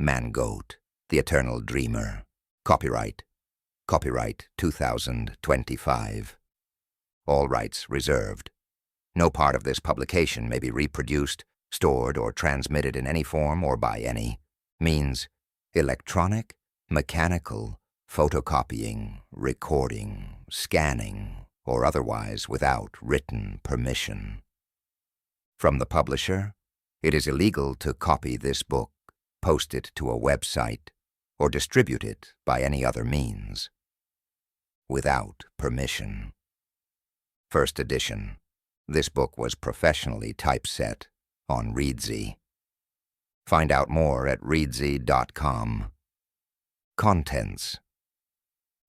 ManGoat, the Eternal Dreamer. Copyright 2025. All rights reserved. No part of this publication may be reproduced, stored, or transmitted in any form or by any means electronic, mechanical, photocopying, recording, scanning, or otherwise without written permission. From the publisher, it is illegal to copy this book, post it to a website, or distribute it by any other means. Without permission. First edition. This book was professionally typeset on Reedsy. Find out more at reedsy.com. Contents.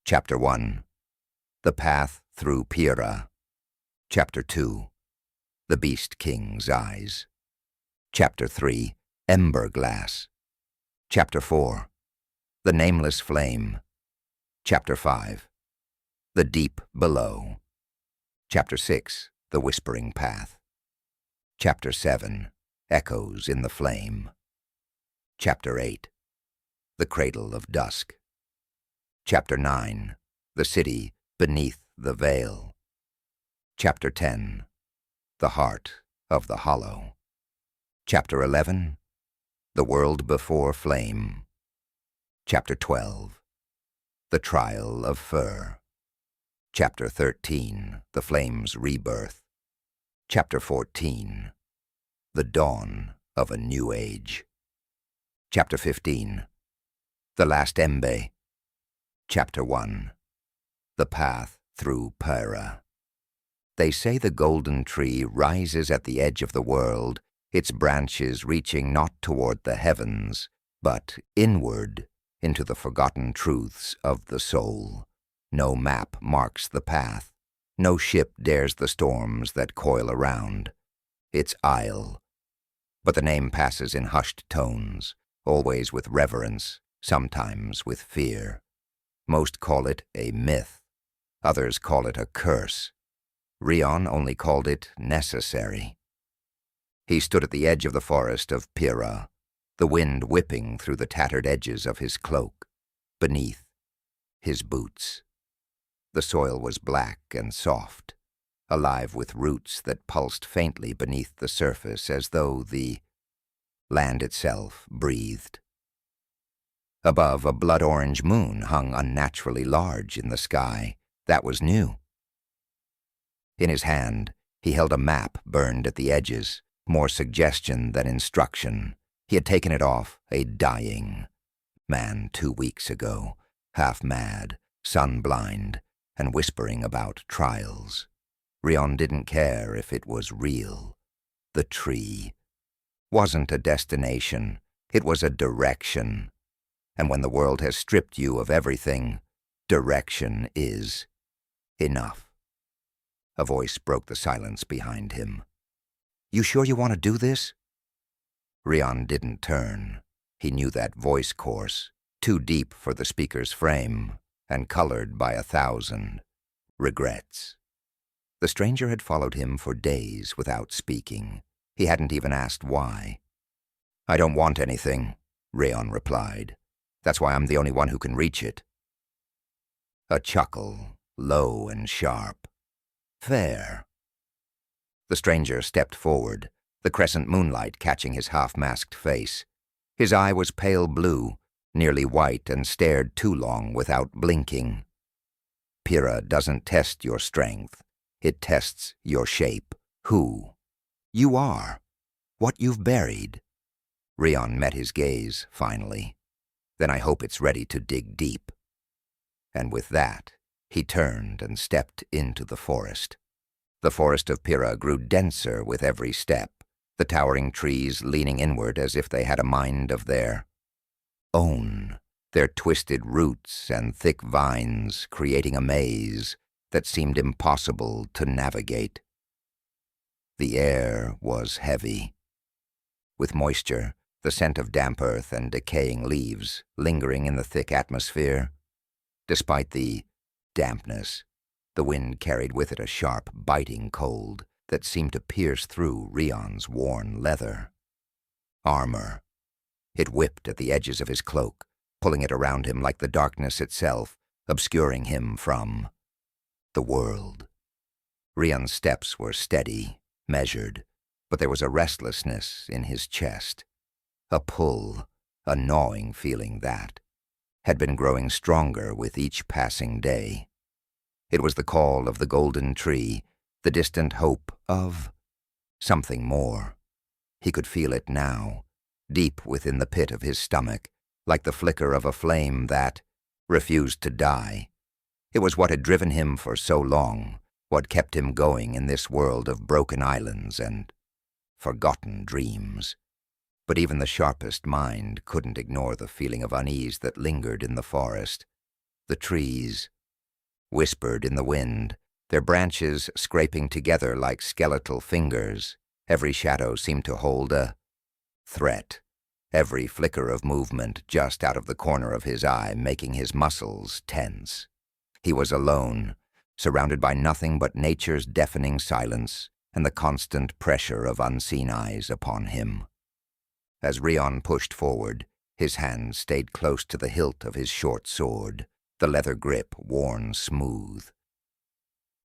Chapter 1. The Path Through Pyrrha. Chapter 2. The Beast King's Eyes. Chapter 3. Ember Glass. Chapter 4. The Nameless Flame. Chapter 5. The Deep Below. Chapter 6. The Whispering Path. Chapter 7. Echoes in the Flame. Chapter 8. The Cradle of Dusk. Chapter 9. The City Beneath the Veil. Chapter 10. The Heart of the Hollow. Chapter 11. The World Before Flame. Chapter 12. The Trial of Fur. Chapter 13. The Flame's Rebirth. Chapter 14. The Dawn of a New Age. Chapter 15. The Last Embe. Chapter 1. The Path Through Pyrrha. They say the golden tree rises at the edge of the world, its branches reaching not toward the heavens, but inward into the forgotten truths of the soul. No map marks the path. No ship dares the storms that coil around. Its isle. But the name passes in hushed tones, always with reverence, sometimes with fear. Most call it a myth. Others call it a curse. Rheon only called it necessary. He stood at the edge of the forest of Pyrrha, the wind whipping through the tattered edges of his cloak, beneath his boots. The soil was black and soft, alive with roots that pulsed faintly beneath the surface as though the land itself breathed. Above, a blood-orange moon hung unnaturally large in the sky. That was new. In his hand, he held a map burned at the edges, more suggestion than instruction. He had taken it off a dying man 2 weeks ago, half mad, sun-blind, and whispering about trials. Rheon didn't care if it was real. The tree wasn't a destination, it was a direction. And when the world has stripped you of everything, direction is enough. A voice broke the silence behind him. "You sure you want to do this?" Rheon didn't turn. He knew that voice course, too deep for the speaker's frame, and colored by 1,000 regrets. The stranger had followed him for days without speaking. He hadn't even asked why. "I don't want anything," Rheon replied. "That's why I'm the only one who can reach it." A chuckle, low and sharp. "Fair." The stranger stepped forward, the crescent moonlight catching his half-masked face. His eye was pale blue, nearly white, and stared too long without blinking. Pyrrha doesn't test your strength. It tests your shape, who you are, what you've buried. Rheon met his gaze, finally. "Then I hope it's ready to dig deep." And with that, he turned and stepped into the forest. The forest of Pyrrha grew denser with every step, the towering trees leaning inward as if they had a mind of their own, their twisted roots and thick vines creating a maze that seemed impossible to navigate. The air was heavy, with moisture, the scent of damp earth and decaying leaves lingering in the thick atmosphere. Despite the dampness, the wind carried with it a sharp, biting cold that seemed to pierce through Rheon's worn leather. Armor. It whipped at the edges of his cloak, pulling it around him like the darkness itself, obscuring him from the world. Rheon's steps were steady, measured, but there was a restlessness in his chest, a pull, a gnawing feeling that had been growing stronger with each passing day. It was the call of the golden tree, the distant hope of something more. He could feel it now, deep within the pit of his stomach, like the flicker of a flame that refused to die. It was what had driven him for so long, what kept him going in this world of broken islands and forgotten dreams. But even the sharpest mind couldn't ignore the feeling of unease that lingered in the forest. The trees whispered in the wind, their branches scraping together like skeletal fingers. Every shadow seemed to hold a threat, every flicker of movement just out of the corner of his eye making his muscles tense. He was alone, surrounded by nothing but nature's deafening silence and the constant pressure of unseen eyes upon him. As Rheon pushed forward, his hand stayed close to the hilt of his short sword, the leather grip worn smooth.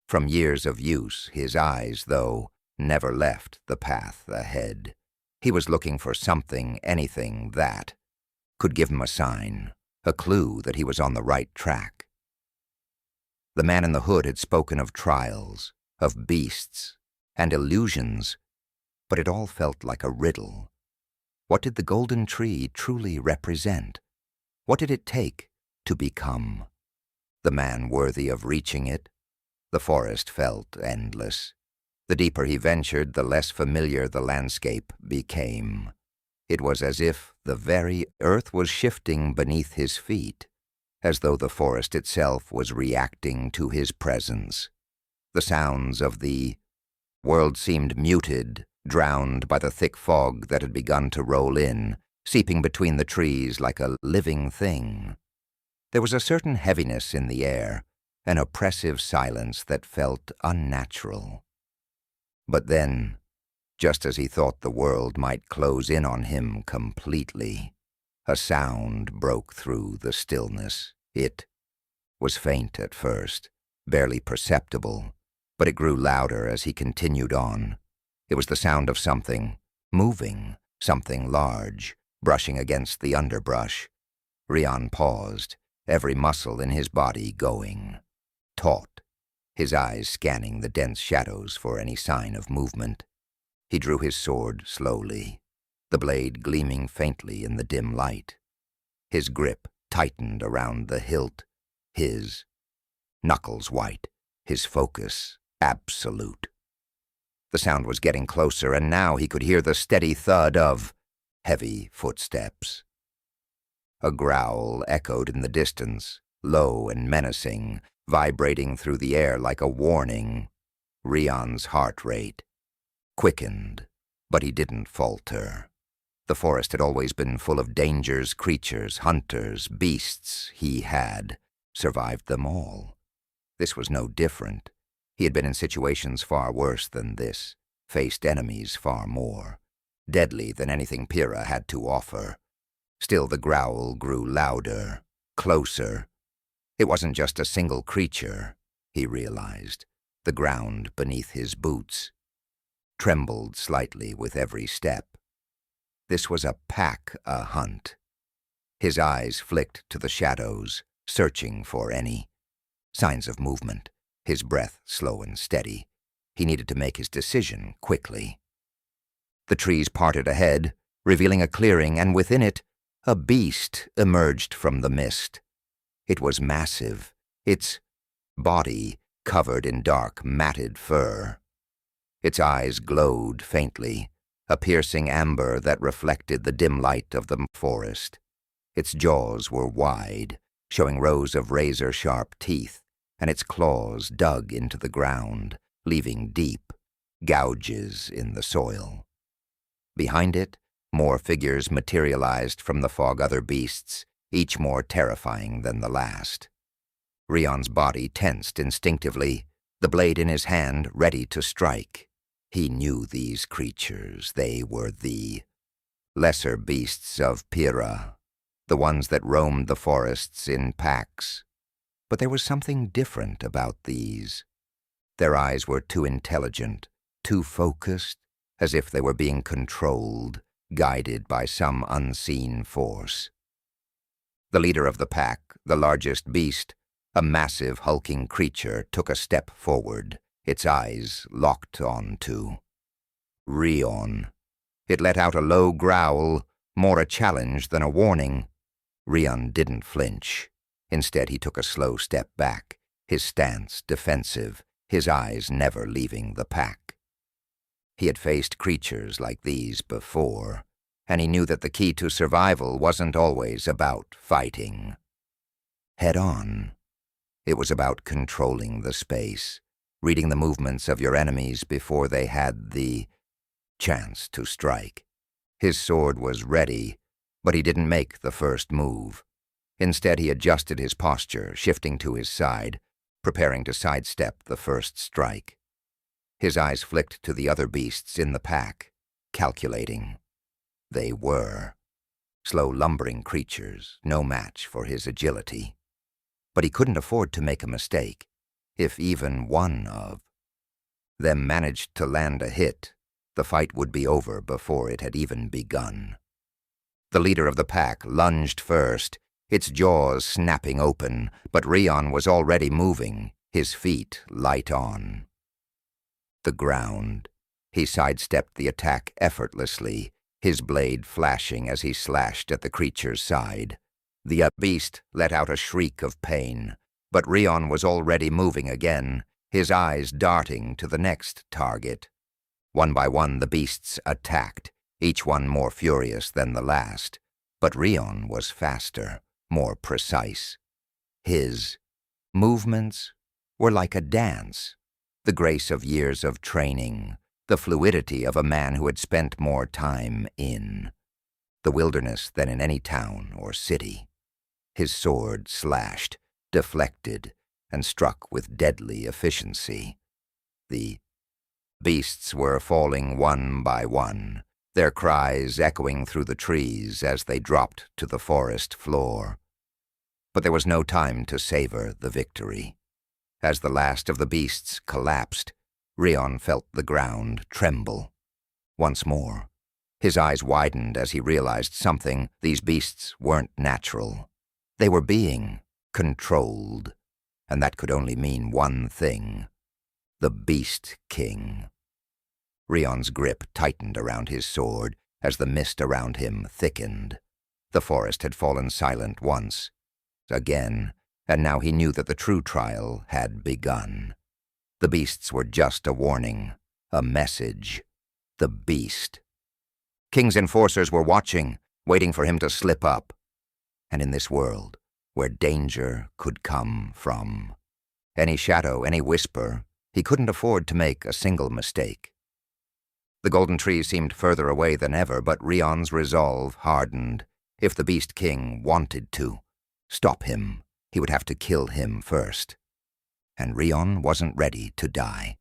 From years of use, his eyes, though, never left the path ahead. He was looking for something, anything that could give him a sign, a clue that he was on the right track. The man in the hood had spoken of trials, of beasts, and illusions, but it all felt like a riddle. What did the golden tree truly represent? What did it take to become the man worthy of reaching it? The forest felt endless. The deeper he ventured, the less familiar the landscape became. It was as if the very earth was shifting beneath his feet, as though the forest itself was reacting to his presence. The sounds of the world seemed muted, drowned by the thick fog that had begun to roll in, seeping between the trees like a living thing. There was a certain heaviness in the air, an oppressive silence that felt unnatural. But then, just as he thought the world might close in on him completely, a sound broke through the stillness. It was faint at first, barely perceptible, but it grew louder as he continued on. It was the sound of something moving, something large, brushing against the underbrush. Rheon paused, every muscle in his body going taut, his eyes scanning the dense shadows for any sign of movement. He drew his sword slowly, the blade gleaming faintly in the dim light. His grip tightened around the hilt, his knuckles white, his focus absolute. The sound was getting closer, and now he could hear the steady thud of heavy footsteps. A growl echoed in the distance, low and menacing, vibrating through the air like a warning. Rheon's heart rate quickened, but he didn't falter. The forest had always been full of dangers, creatures, hunters, beasts. He had survived them all. This was no different. He had been in situations far worse than this, faced enemies far more deadly than anything Pyrrha had to offer. Still the growl grew louder, closer. It wasn't just a single creature, he realized. The ground beneath his boots trembled slightly with every step. This was a pack, a hunt. His eyes flicked to the shadows, searching for any signs of movement, his breath slow and steady. He needed to make his decision quickly. The trees parted ahead, revealing a clearing, and within it, a beast emerged from the mist. It was massive, its body covered in dark, matted fur. Its eyes glowed faintly, a piercing amber that reflected the dim light of the forest. Its jaws were wide, showing rows of razor-sharp teeth, and its claws dug into the ground, leaving deep gouges in the soil. Behind it, more figures materialized from the fog, other beasts, each more terrifying than the last. Rheon's body tensed instinctively, the blade in his hand ready to strike. He knew these creatures. They were the lesser beasts of Pyrrha, the ones that roamed the forests in packs. But there was something different about these. Their eyes were too intelligent, too focused, as if they were being controlled, guided by some unseen force. The leader of the pack, the largest beast, a massive hulking creature, took a step forward, its eyes locked on to Rheon. It let out a low growl, more a challenge than a warning. Rheon didn't flinch. Instead, he took a slow step back, his stance defensive, his eyes never leaving the pack. He had faced creatures like these before, and he knew that the key to survival wasn't always about fighting head on. It was about controlling the space, reading the movements of your enemies before they had the chance to strike. His sword was ready, but he didn't make the first move. Instead, he adjusted his posture, shifting to his side, preparing to sidestep the first strike. His eyes flicked to the other beasts in the pack, calculating. They were slow, lumbering creatures, no match for his agility. But he couldn't afford to make a mistake. If even one of them managed to land a hit, the fight would be over before it had even begun. The leader of the pack lunged first, its jaws snapping open, but Rheon was already moving, his feet light on the ground. He sidestepped the attack effortlessly, his blade flashing as he slashed at the creature's side. The beast let out a shriek of pain, but Rheon was already moving again, his eyes darting to the next target. One by one the beasts attacked, each one more furious than the last, but Rheon was faster, more precise. His movements were like a dance, the grace of years of training, the fluidity of a man who had spent more time in the wilderness than in any town or city. His sword slashed, deflected, and struck with deadly efficiency. The beasts were falling one by one, their cries echoing through the trees as they dropped to the forest floor. But there was no time to savor the victory. As the last of the beasts collapsed, Rheon felt the ground tremble. Once more, his eyes widened as he realized something. These beasts weren't natural. They were being controlled, and that could only mean one thing: the Beast King. Rheon's grip tightened around his sword as the mist around him thickened. The forest had fallen silent once, again, and now he knew that the true trial had begun. The beasts were just a warning, a message. The beast. King's enforcers were watching, waiting for him to slip up. And in this world, where danger could come from any shadow, any whisper, he couldn't afford to make a single mistake. The golden tree seemed further away than ever, but Rheon's resolve hardened. If the Beast King wanted to stop him, he would have to kill him first. And Rheon wasn't ready to die.